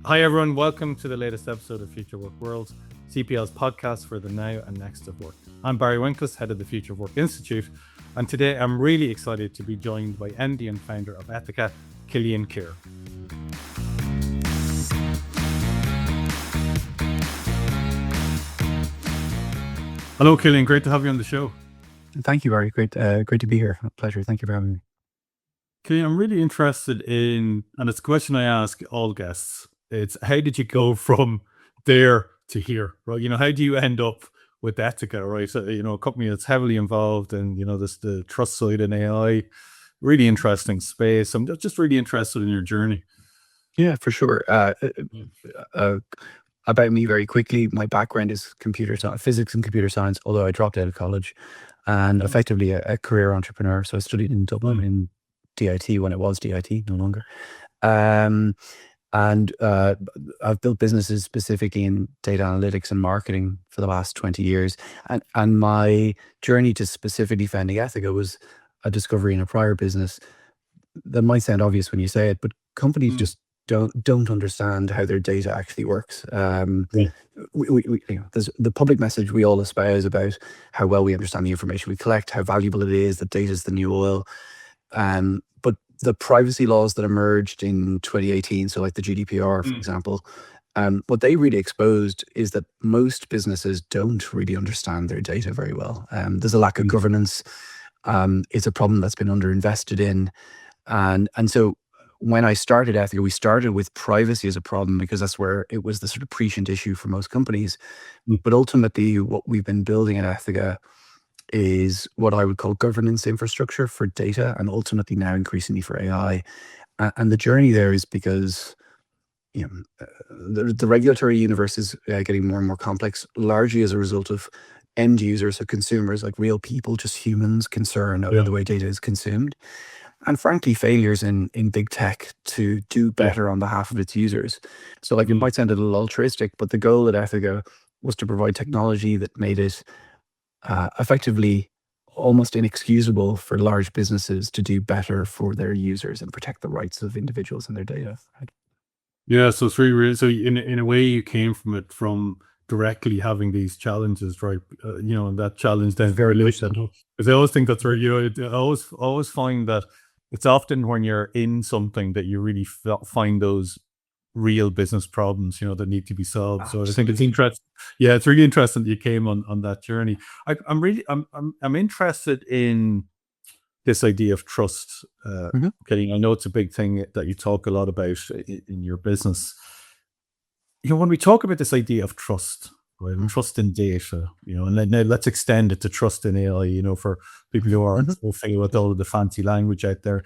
Hi, everyone. Welcome to the latest episode of Future Work World, CPL's podcast for the now and next of work. I'm Barry Winkless, head of the Future Work Institute, and today I'm really excited to be joined by MD and founder of Ethyca, Cillian Kieran. Hello, Cillian. Great to have you on the show. Thank you, Barry. Great to be here. A pleasure. Thank you for having me. Cillian, I'm really interested in, and it's a question I ask all guests. It's how did you go from there to here, right? How do you end up with Ethyca, right? So, a company that's heavily involved in, the trust side in AI, really interesting space. I'm just really interested in your journey. Yeah, for sure. About me very quickly, my background is physics and computer science, although I dropped out of college, and effectively a career entrepreneur. So I studied in Dublin in DIT when it was DIT, no longer. And I've built businesses specifically in data analytics and marketing for the last 20 years. And my journey to specifically founding Ethyca was a discovery in a prior business. That might sound obvious when you say it, but companies just don't understand how their data actually works. There's the public message we all espouse about how well we understand the information we collect, how valuable it is, that data is the new oil. But the privacy laws that emerged in 2018, so like the GDPR, for example, what they really exposed is that most businesses don't really understand their data very well. There's a lack of governance. It's a problem that's been underinvested in. And so when I started Ethyca, we started with privacy as a problem because that's where it was the sort of prescient issue for most companies. But ultimately, what we've been building at Ethyca is what I would call governance infrastructure for data, and ultimately now increasingly for AI. And the journey there is because the regulatory universe is getting more and more complex, largely as a result of end users, so consumers, like real people, just humans, concerned about the way data is consumed. And frankly, failures in big tech to do better on behalf of its users. So like it might sound a little altruistic, but the goal at Ethyca was to provide technology that made it effectively almost inexcusable for large businesses to do better for their users and protect the rights of individuals and their data. Right? Yeah, so it's really, so in a way you came from it from directly having these challenges, right? And that challenge then Very much so. because I always think that's right. I always find that it's often when you're in something that you really find those real business problems, that need to be solved. Absolutely. So I think it's interesting. Yeah, it's really interesting that you came on that journey. I'm interested in this idea of trust. Okay, I know it's a big thing that you talk a lot about in your business. When we talk about this idea of trust, right, and trust in data, and then now let's extend it to trust in AI, for people who aren't so familiar with all of the fancy language out there.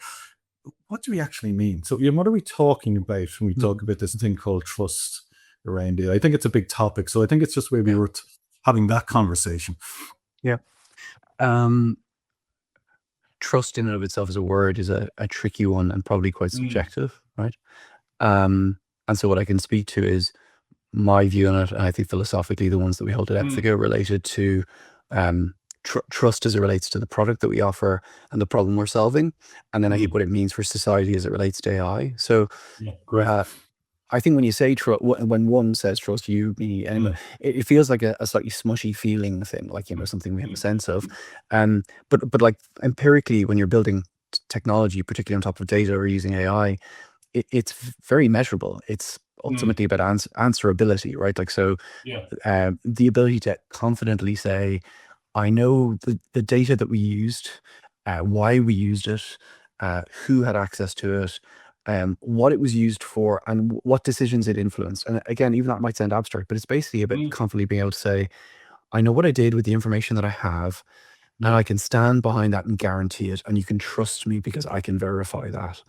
What do we actually mean? So, what are we talking about when we talk about this thing called trust around it? I think it's a big topic, so I think it's just maybe worth having that conversation. Yeah. Trust in and of itself as a word is a tricky one and probably quite subjective, right? And so what I can speak to is my view on it, and I think philosophically the ones that we hold at Ethyca related to trust as it relates to the product that we offer and the problem we're solving, and then I think what it means for society as it relates to AI. So I think when you say when one says trust, you, me, anyone, it feels like a slightly smushy feeling thing, like something we have a sense of. But like empirically, when you're building technology, particularly on top of data or using AI, it's very measurable. It's ultimately about answerability, right? Like so, the ability to confidently say, I know the data that we used, why we used it, who had access to it, what it was used for, and what decisions it influenced. And again, even that might sound abstract, but it's basically about confidently being able to say, I know what I did with the information that I have, and I can stand behind that and guarantee it, and you can trust me because I can verify that.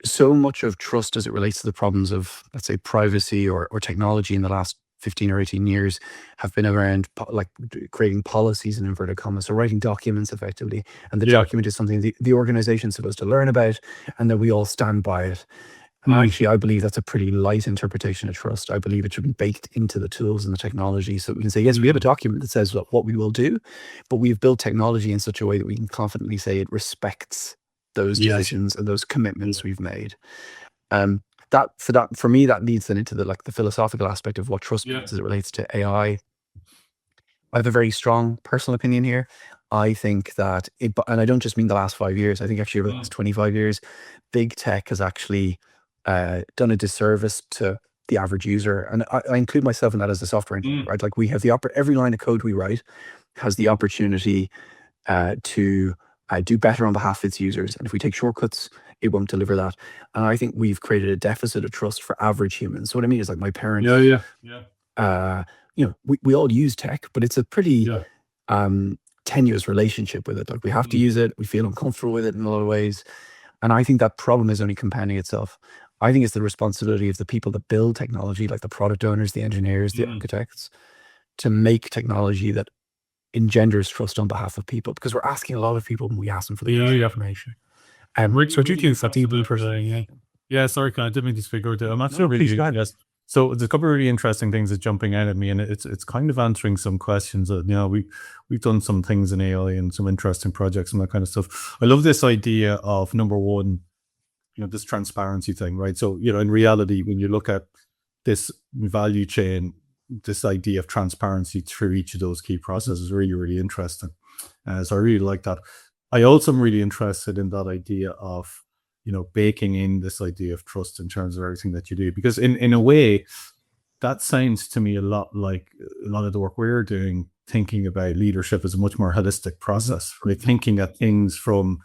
So much of trust as it relates to the problems of, let's say, privacy or technology in the last 15 or 18 years have been around like creating policies in inverted commas, so writing documents effectively. And the document is something the organization is supposed to learn about and that we all stand by it. And actually, I believe that's a pretty light interpretation of trust. I believe it should be baked into the tools and the technology. So we can say, yes, we have a document that says what we will do, but we've built technology in such a way that we can confidently say it respects those decisions and those commitments we've made. For me, that leads then into the philosophical aspect of what trust means as it relates to AI. I have a very strong personal opinion here. I think that and I don't just mean the last 5 years. I think actually over the last 25 years, big tech has actually done a disservice to the average user, and I include myself in that as a software engineer, right? Like we have every line of code we write has the opportunity to do better on behalf of its users, and if we take shortcuts, it won't deliver that. And I think we've created a deficit of trust for average humans. So what I mean is, like, my parents, we all use tech, but it's a pretty tenuous relationship with it. Like, we have to use it, we feel uncomfortable with it in a lot of ways, and I think that problem is only compounding itself. I think it's the responsibility of the people that build technology, like the product owners, the engineers, the architects, to make technology that engenders trust on behalf of people, because we're asking a lot of people when we ask them for the information. So I do think that's even for saying, yeah, sorry, I didn't mean to speak over there. I'm actually really yes. So there's a couple of really interesting things that's jumping out at me, and it's kind of answering some questions that, we've done some things in AI and some interesting projects and that kind of stuff. I love this idea of, number one, this transparency thing, right? So, in reality, when you look at this value chain, this idea of transparency through each of those key processes is really, really interesting. So I really like that. I also am really interested in that idea of, baking in this idea of trust in terms of everything that you do, because in a way, that sounds to me a lot like a lot of the work we're doing, thinking about leadership as a much more holistic process, right? Thinking at things from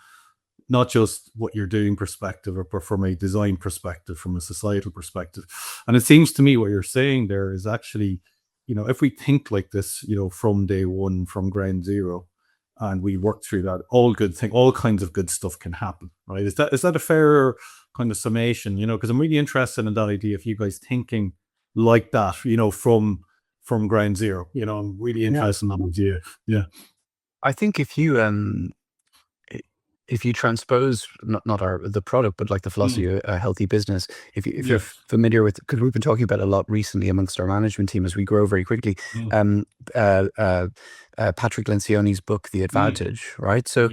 not just what you're doing perspective, but from a design perspective, from a societal perspective. And it seems to me what you're saying there is actually, if we think like this, from day one, from ground zero, and we work through that, all kinds of good stuff can happen, right? Is that a fair kind of summation? Because I'm really interested in that idea of you guys thinking like that, from ground zero. I'm really interested in that idea. Yeah. I think if you transpose not the product, but like the philosophy of a healthy business, if you're familiar with, because we've been talking about it a lot recently amongst our management team as we grow very quickly, Patrick Lencioni's book, The Advantage, right? So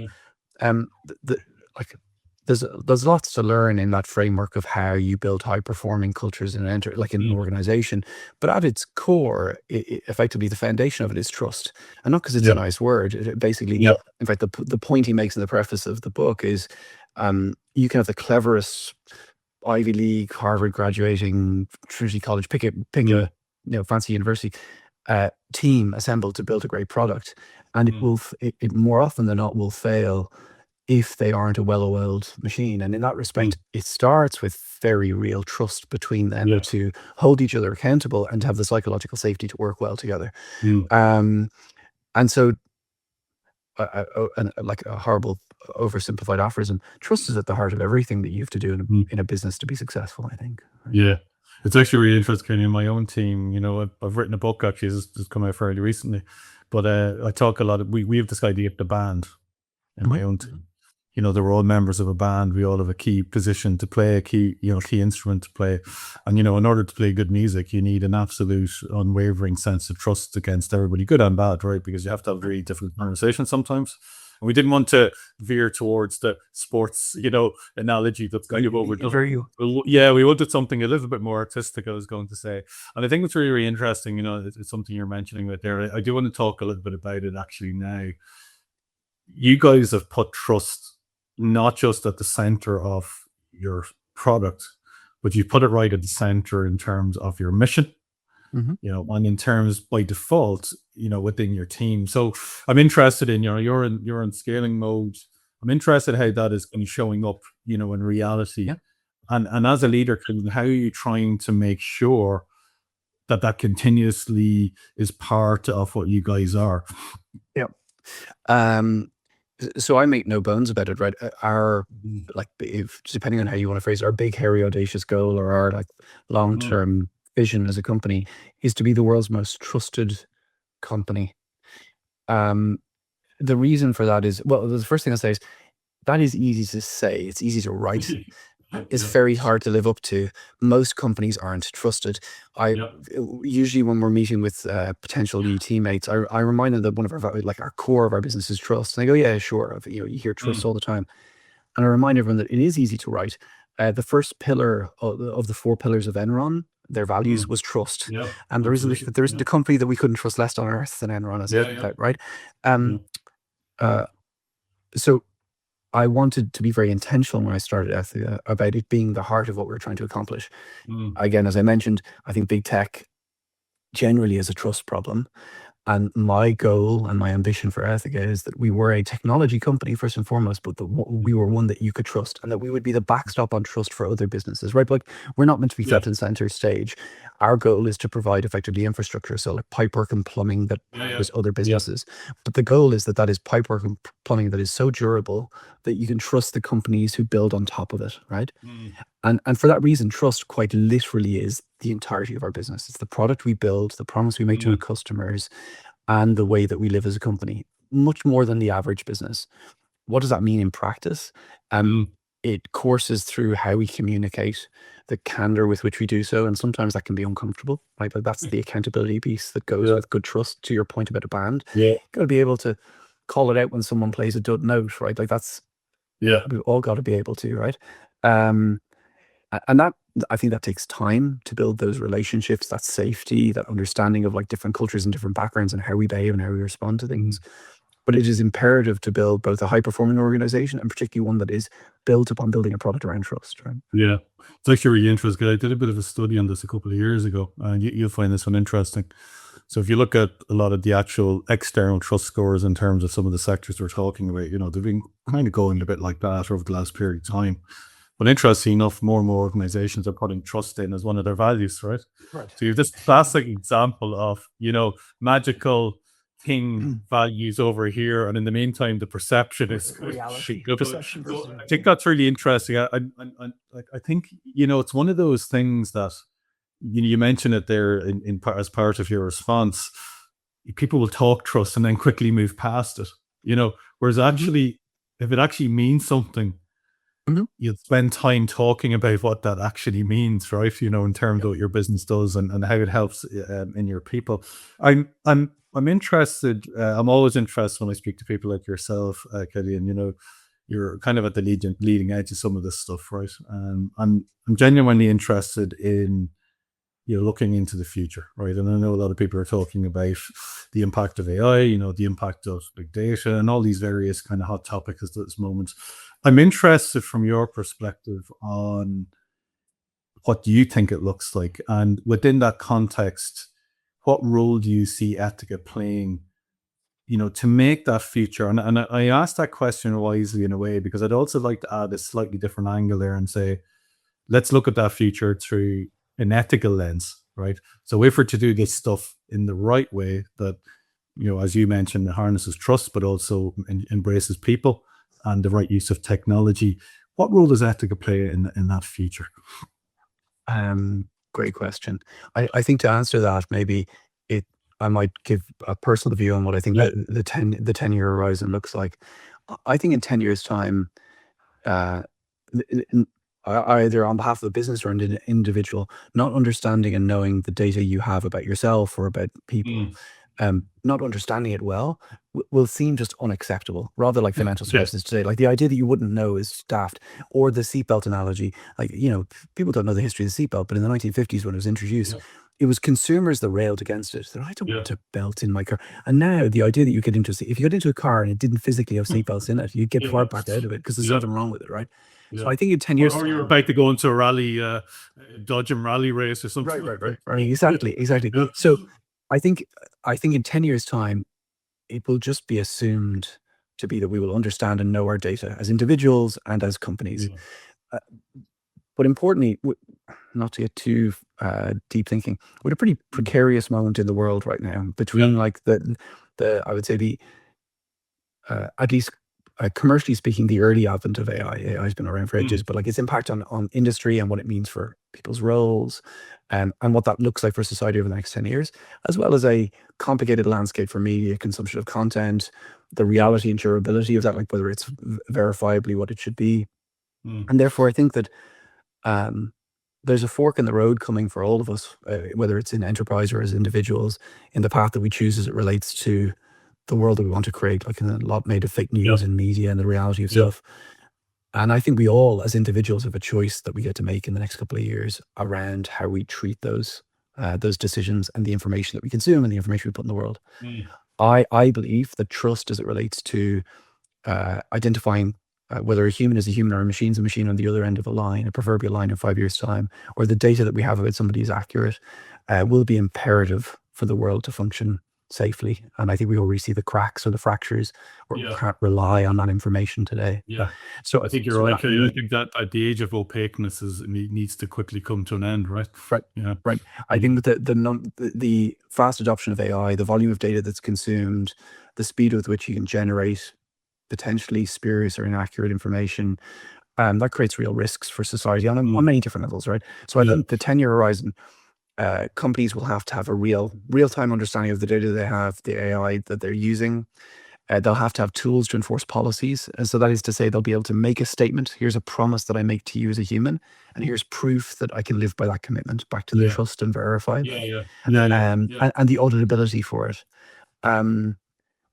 there's lots to learn in that framework of how you build high performing cultures in an organization. But at its core, effectively the foundation of it is trust, and not because it's a nice word. Basically, in fact, the point he makes in the preface of the book is, you can have the cleverest Ivy League, Harvard graduating, Trinity College, pick a fancy university team assembled to build a great product, and it more often than not will fail if they aren't a well-oiled machine. And in that respect, it starts with very real trust between them to hold each other accountable and to have the psychological safety to work well together. And so, like a horrible oversimplified aphorism, trust is at the heart of everything that you have to do in a business to be successful, I think. Yeah. It's actually really interesting in my own team. I've written a book, actually, it's come out fairly recently, but I talk a lot we have this idea of the band in my own team. They're all members of a band. We all have a key position to play, a key instrument to play. And, in order to play good music, you need an absolute unwavering sense of trust against everybody, good and bad, right? Because you have to have very difficult conversations sometimes. And we didn't want to veer towards the sports, analogy that's kind of overdone. Yeah, we wanted something a little bit more artistic, I was going to say. And I think it's really, really interesting, it's something you're mentioning right there. I do want to talk a little bit about it actually now. You guys have put trust not just at the center of your product, but you put it right at the center in terms of your mission, and in terms by default, within your team. So I'm interested in, you're in scaling mode. I'm interested how that is kind of showing up, in reality. And as a leader, how are you trying to make sure that continuously is part of what you guys are? So I make no bones about it, right? Our, depending on how you want to phrase it, our big, hairy, audacious goal, or our long-term vision as a company, is to be the world's most trusted company. The reason for that is, well, the first thing I'll say is, that is easy to say. It's easy to write. It's very hard to live up to. Most companies aren't trusted. Usually when we're meeting with potential new teammates, I remind them that one of our core of our business is trust. And they go, yeah, sure. You hear trust all the time. And I remind everyone that it is easy to write, The first pillar of the 4 pillars of Enron, their values was trust. Yeah, And there isn't a company that we couldn't trust less on earth than Enron, as it turned out, right? Uh, so I wanted to be very intentional when I started Ethyca about it being the heart of what we're trying to accomplish. Again, as I mentioned, I think big tech generally is a trust problem. And my goal and my ambition for Ethyca is that we were a technology company first and foremost, but that we were one that you could trust, and that we would be the backstop on trust for other businesses, right? But like, we're not meant to be front and center stage. Our goal is to provide effectively infrastructure, so like pipework and plumbing that powers other businesses. But the goal is that that is pipework and plumbing that is so durable that you can trust the companies who build on top of it, right? And for that reason, trust quite literally is the entirety of our business. It's the product we build, the promise we make to our customers, and the way that we live as a company, much more than the average business. What does that mean in practice? It courses through how we communicate, the candor with which we do so, and sometimes that can be uncomfortable, right? But that's the accountability piece that goes with good trust. To your point about a band, you got to be able to call it out when someone plays a dud note, right? Like that's we've all got to be able to, right? And that, I think that takes time to build those relationships, that safety, that understanding of like different cultures and different backgrounds and how we behave and how we respond to things. But it is imperative to build both a high-performing organization and particularly one that is built upon building a product around trust, right? Yeah. It's actually really interesting. I did a bit of a study on this a couple of years ago, and you'll find this one interesting. So if you look at a lot of the actual external trust scores in terms of some of the sectors we're talking about, they've been kind of going a bit like that over the last period of time. But interestingly enough, more and more organizations are putting trust in as one of their values, right? Right. So you have this classic example of, magical thing values over here, and in the meantime, the perception is Reality. perception. I think that's really interesting. I think it's one of those things that you mentioned it there in as part of your response. People will talk trust and then quickly move past it. Whereas actually, if it actually means something, you'll spend time talking about what that actually means, right? In terms of what your business does and how it helps in your people. I'm interested. I'm always interested when I speak to people like yourself, Cillian. You're kind of at the leading edge of some of this stuff, right? And I'm genuinely interested in looking into the future, right? And I know a lot of people are talking about the impact of AI, the impact of big data, and all these various kind of hot topics at this moment. I'm interested from your perspective on what do you think it looks like, and within that context, what role do you see Ethica playing, to make that future? And I asked that question wisely in a way because I'd also like to add a slightly different angle there and say, let's look at that future through an ethical lens, right? So if we're to do this stuff in the right way, that as you mentioned, harnesses trust, but also embraces people and the right use of technology, what role does Ethica play in that future? Great question. I think to answer that, maybe I might give a personal view on what I think the 10-year horizon looks like. I think in 10 years' time, either on behalf of the business or an individual, not understanding and knowing the data you have about yourself or about people, not understanding it well, will seem just unacceptable, rather like financial services today. Like the idea that you wouldn't know is daft. Or the seatbelt analogy. Like, people don't know the history of the seatbelt, but in the 1950s when it was introduced, it was consumers that railed against it. They're like, I don't want a belt in my car. And now the idea that you get into if you got into a car and it didn't physically have seatbelts in it, you'd get far back out of it because there's nothing wrong with it, right? So I think in 10 years, or you're about to go into a rally, Dodgem rally race or something. Right. Exactly. So I think in 10 years' time, it will just be assumed to be that we will understand and know our data as individuals and as companies. But importantly, not to get too deep thinking, we're at a pretty precarious moment in the world right now between like the I would say the at least commercially speaking, the early advent of AI. AI has been around for ages, but like its impact on industry and what it means for people's roles, and what that looks like for society over the next 10 years, as well as a complicated landscape for media consumption of content, the reality and durability of that, like whether it's verifiably what it should be. And therefore, I think that there's a fork in the road coming for all of us, whether it's in enterprise or as individuals, in the path that we choose as it relates to the world that we want to create, like a lot made of fake news and media and the reality of stuff. And I think we all, as individuals, have a choice that we get to make in the next couple of years around how we treat those decisions and the information that we consume and the information we put in the world. I believe that trust, as it relates to identifying whether a human is a human or a machine's a machine on the other end of a line, a proverbial line in 5 years' time, or the data that we have about somebody is accurate, will be imperative for the world to function safely. And I think we already see the cracks or the fractures where we can't rely on that information today. Yeah. So I think you're right. I think that at the age of opaqueness needs to quickly come to an end, right? Right. Yeah. Right. I think that the fast adoption of AI, the volume of data that's consumed, the speed with which you can generate potentially spurious or inaccurate information, that creates real risks for society on many different levels, right? So I think the 10-year horizon, companies will have to have a real-time understanding of the data they have, the AI that they're using. They'll have to have tools to enforce policies. And so that is to say, they'll be able to make a statement. Here's a promise that I make to you as a human, and here's proof that I can live by that commitment, back to the trust and verify. And the auditability for it.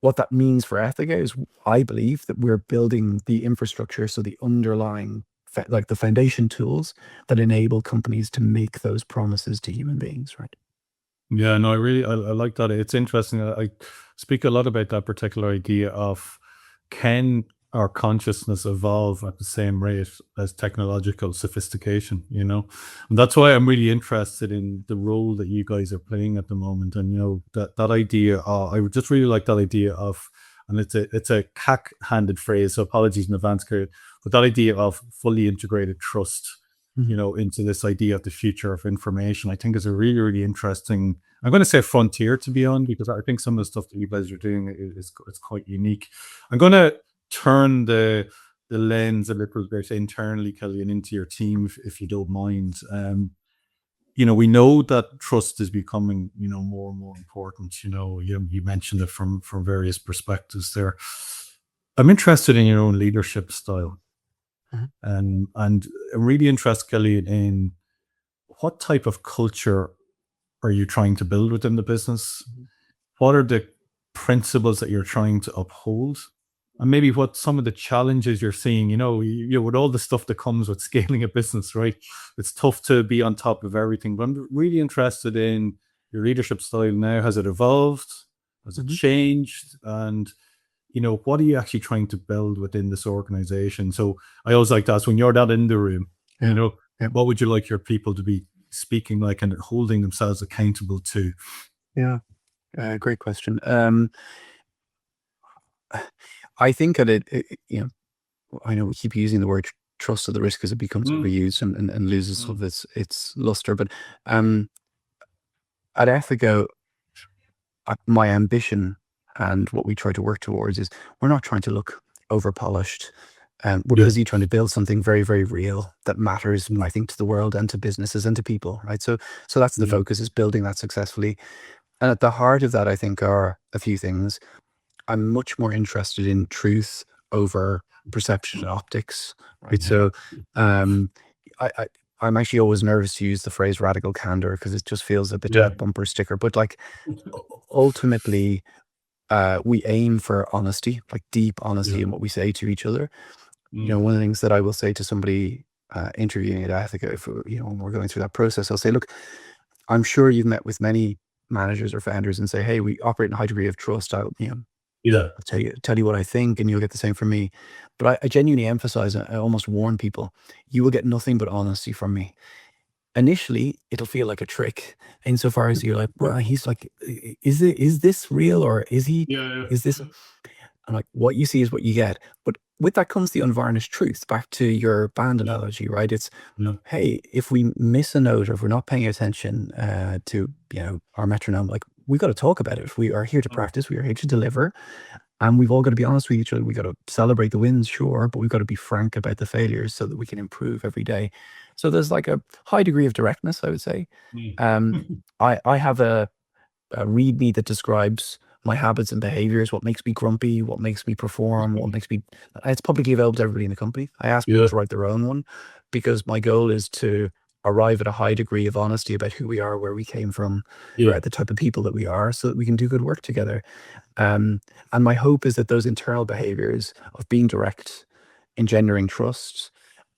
What that means for Ethica is, I believe that we're building the infrastructure, so the underlying, like the foundation tools that enable companies to make those promises to human beings, right? Yeah, no, I like that. It's interesting. I speak a lot about that particular idea of, can our consciousness evolve at the same rate as technological sophistication, and that's why I'm really interested in the role that you guys are playing at the moment. And that idea, I would just really like that idea of, and it's a cack-handed phrase, so apologies in advance, Kieran, but that idea of fully integrated trust, into this idea of the future of information, I think is a really, really interesting, I'm going to say frontier, to be on, because I think some of the stuff that you guys are doing is quite unique. I'm going to turn the lens a little bit internally, Cillian, into your team, if you don't mind. We know that trust is becoming, more and more important. You mentioned it from various perspectives there. I'm interested in your own leadership style. And I'm really interested, Cillian, in what type of culture are you trying to build within the business? What are the principles that you're trying to uphold? And maybe what some of the challenges you're seeing, with all the stuff that comes with scaling a business, right? It's tough to be on top of everything. But I'm really interested in your leadership style now. Has it evolved? Has it changed? And what are you actually trying to build within this organization? So I always like to ask, when you're not in the room, what would you like your people to be speaking like and holding themselves accountable to? Yeah, great question. I think that I know we keep using the word trust at the risk as it becomes overused and loses some of its luster. But at Ethica, my ambition and what we try to work towards is, we're not trying to look over polished. We're busy trying to build something very, very real that matters, I think, to the world and to businesses and to people, right? So that's the focus, is building that successfully. And at the heart of that, I think, are a few things. I'm much more interested in truth over perception and optics, right? So I'm actually always nervous to use the phrase radical candor, because it just feels a bit of a bumper sticker. But like, ultimately, we aim for honesty, like deep honesty in what we say to each other. One of the things that I will say to somebody interviewing at Ethica, if when we're going through that process, I'll say, look, I'm sure you've met with many managers or founders and say, hey, we operate in a high degree of trust. I'll tell you what I think, and you'll get the same from me. But I genuinely emphasize, I almost warn people, you will get nothing but honesty from me. Initially, it'll feel like a trick, insofar as you're like, well, he's like, is this real, or is he? Is this? I'm like, what you see is what you get. But with that comes the unvarnished truth. Back to your band analogy, right? It's, hey, if we miss a note, or if we're not paying attention to our metronome, like, we got to talk about it. We are here to practice. We are here to deliver. And we've all got to be honest with each other. We got to celebrate the wins, sure, but we've got to be frank about the failures so that we can improve every day. So there's like a high degree of directness, I would say. I have a README that describes my habits and behaviors, what makes me grumpy, what makes me perform, what makes me... It's publicly available to everybody in the company. I ask people to write their own one, because my goal is to arrive at a high degree of honesty about who we are, where we came from, the type of people that we are, so that we can do good work together. And my hope is that those internal behaviors of being direct, engendering trust,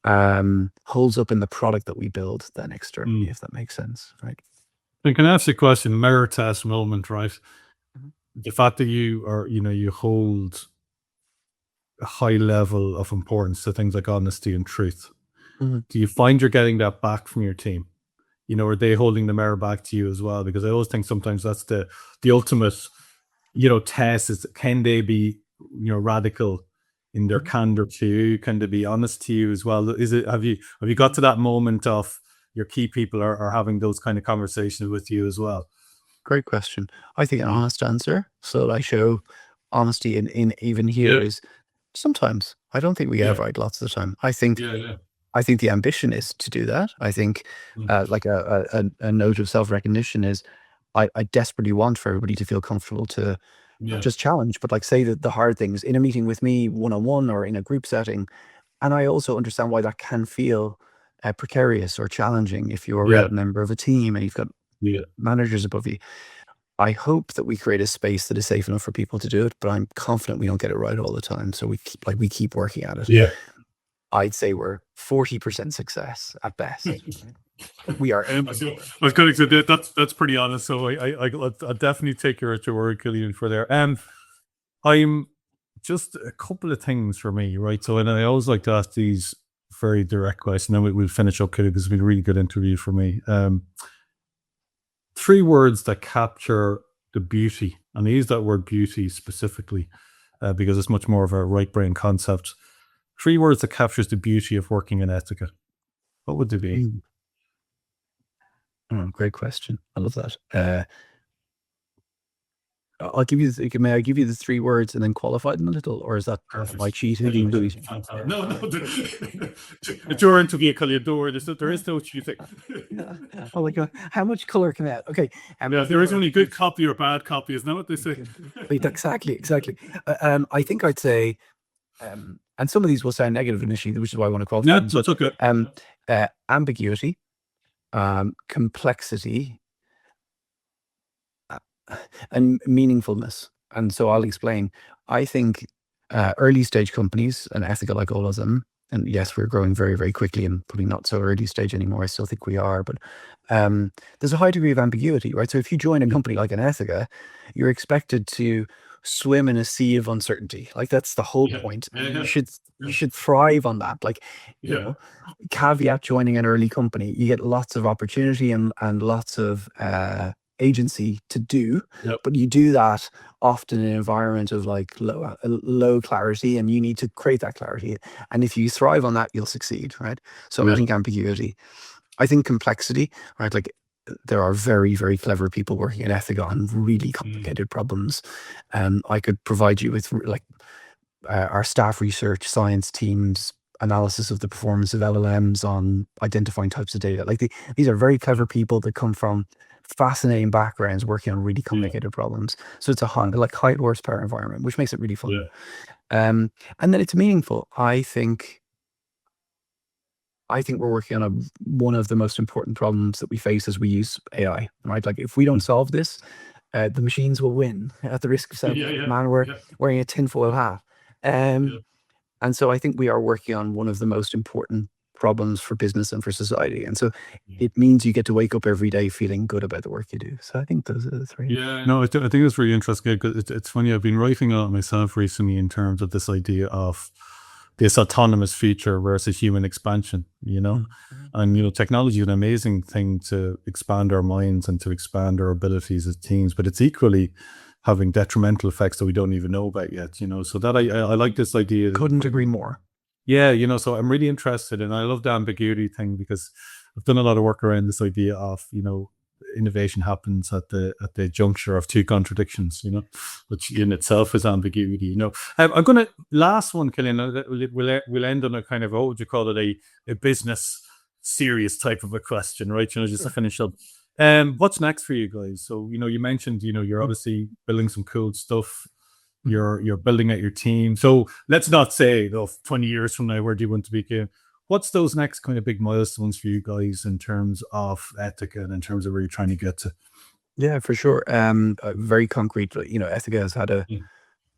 holds up in the product that we build than externally, if that makes sense, right? I can ask you a question, mirror test moment, right? The fact that you are, you hold a high level of importance to things like honesty and truth. Do you find you're getting that back from your team? Are they holding the mirror back to you as well? Because I always think sometimes that's the ultimate, test is, can they be, radical in their candor to you? Can they be honest to you as well? Have you got to that moment of your key people are having those kind of conversations with you as well? Great question. I think an honest answer, so that I show honesty in even here, is sometimes. I don't think we get it right lots of the time. I think the ambition is to do that. I think like a note of self-recognition is I desperately want for everybody to feel comfortable to not just challenge, but like say that the hard things in a meeting with me one-on-one or in a group setting. And I also understand why that can feel precarious or challenging if you're a member of a team and you've got managers above you. I hope that we create a space that is safe enough for people to do it, but I'm confident we don't get it right all the time. So we keep working at it. I'd say we're 40% success at best. We are. I was going to say that's pretty honest. So I'll definitely take your word, Cillian, for there. I'm just a couple of things for me, right? So, and I always like to ask these very direct questions, and then we'll finish up, Cillian, because it's been a really good interview for me. 3 words that capture the beauty, and I use that word beauty specifically because it's much more of a right brain concept. 3 words that captures the beauty of working in Ethyca. What would they be? Great question. I love that. I'll give you. May I give you the 3 words and then qualify them a little, or is that my cheating? No. Door interview, Cillian. Door. There is no cheating. Oh my God! How much color can that? Okay. There is only good copy or bad copy. Isn't that what they say? Exactly. I think I'd say, and some of these will sound negative initially, which is why I want to qualify. Yeah, that's okay. Ambiguity, complexity, and meaningfulness. And so I'll explain. I think early stage companies, and Ethyca like all of them, and yes, we're growing very, very quickly and probably not so early stage anymore. I still think we are, but there's a high degree of ambiguity, right? So if you join a company like an Ethyca, you're expected to swim in a sea of uncertainty. Like that's the whole point. You should thrive on that. Like, you know, caveat joining an early company, you get lots of opportunity and lots of agency to do, but you do that often in an environment of like low clarity, and you need to create that clarity. And if you thrive on that, you'll succeed, right? So I think ambiguity. I think complexity, right? Like there are very, very clever people working at Ethyca on really complicated problems. I could provide you with like our staff research science teams analysis of the performance of LLMs on identifying types of data. Like these are very clever people that come from fascinating backgrounds working on really complicated problems. So it's a high horsepower environment, which makes it really fun. And then it's meaningful. I think we're working on one of the most important problems that we face as we use AI, right? Like if we don't solve this, the machines will win at the risk of saying, man, we're wearing a tinfoil hat. And so I think we are working on one of the most important problems for business and for society. And so it means you get to wake up every day feeling good about the work you do. So I think those are the 3. No, I think it's really interesting because it's funny. I've been writing on it myself recently in terms of this idea of this autonomous feature versus human expansion, and, technology is an amazing thing to expand our minds and to expand our abilities as teams, but it's equally having detrimental effects that we don't even know about yet, so that I like this idea. Couldn't agree more. So I'm really interested, and I love the ambiguity thing because I've done a lot of work around this idea of, innovation happens at the juncture of 2 contradictions, which in itself is ambiguity, I'm going to, last one, Cillian, we'll end on a kind of, what would you call it, a business serious type of a question, right? Just to finish up. What's next for you guys? So, you mentioned, you're obviously building some cool stuff. You're building out your team. So let's not say 20 years from now, where do you want to be? What's those next kind of big milestones for you guys in terms of Ethyca and in terms of where you're trying to get to? Yeah, for sure. Very concrete. Ethyca has had a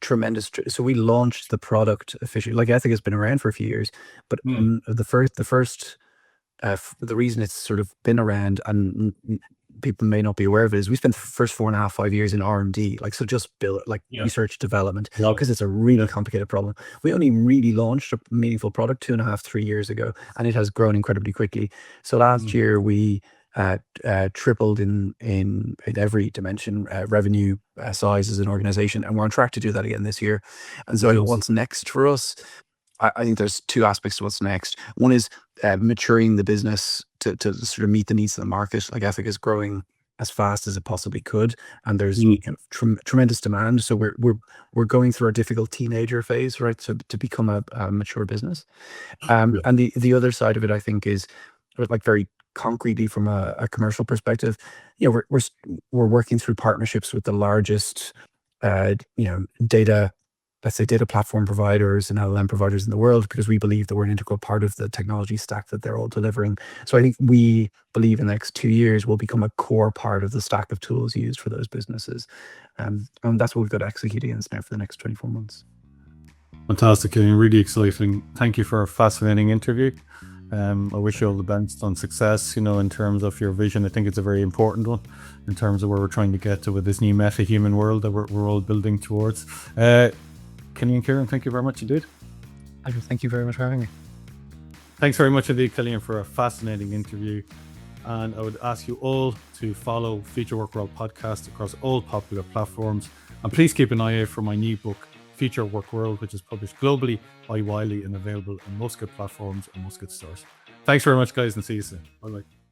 tremendous. So we launched the product officially. Like Ethica has been around for a few years, but the reason it's sort of been around and people may not be aware of it is we spent the first 4.5-5 years in R&D, like, so just build like research development, because it's a really complicated problem. We only really launched a meaningful product 2.5-3 years ago, and it has grown incredibly quickly. So last year we tripled in every dimension, revenue, size as an organization, and we're on track to do that again this year. And so what's next for us? I think there's two aspects to what's next. One is maturing the business to sort of meet the needs of the market. Like Ethica is growing as fast as it possibly could, and there's tremendous demand. So we're going through our difficult teenager phase, right? So to become a mature business. And the other side of it, I think, is like very concretely from a commercial perspective. You know, we're working through partnerships with the largest data platform providers and LLM providers in the world, because we believe that we're an integral part of the technology stack that they're all delivering. So I think we believe in the next 2 years we'll become a core part of the stack of tools used for those businesses. And that's what we've got to execute against now for the next 24 months. Fantastic, Cillian. Really exciting. Thank you for a fascinating interview. I wish you all the best on success, in terms of your vision. I think it's a very important one in terms of where we're trying to get to with this new meta-human world that we're all building towards. Cillian Kieran, thank you very much indeed. Thank you very much for having me. Thanks very much indeed, Cillian, for a fascinating interview. And I would ask you all to follow Future Work World podcast across all popular platforms. And please keep an eye out for my new book, Future Work World, which is published globally by Wiley and available on most good platforms and most good stores. Thanks very much, guys, and see you soon. Bye-bye.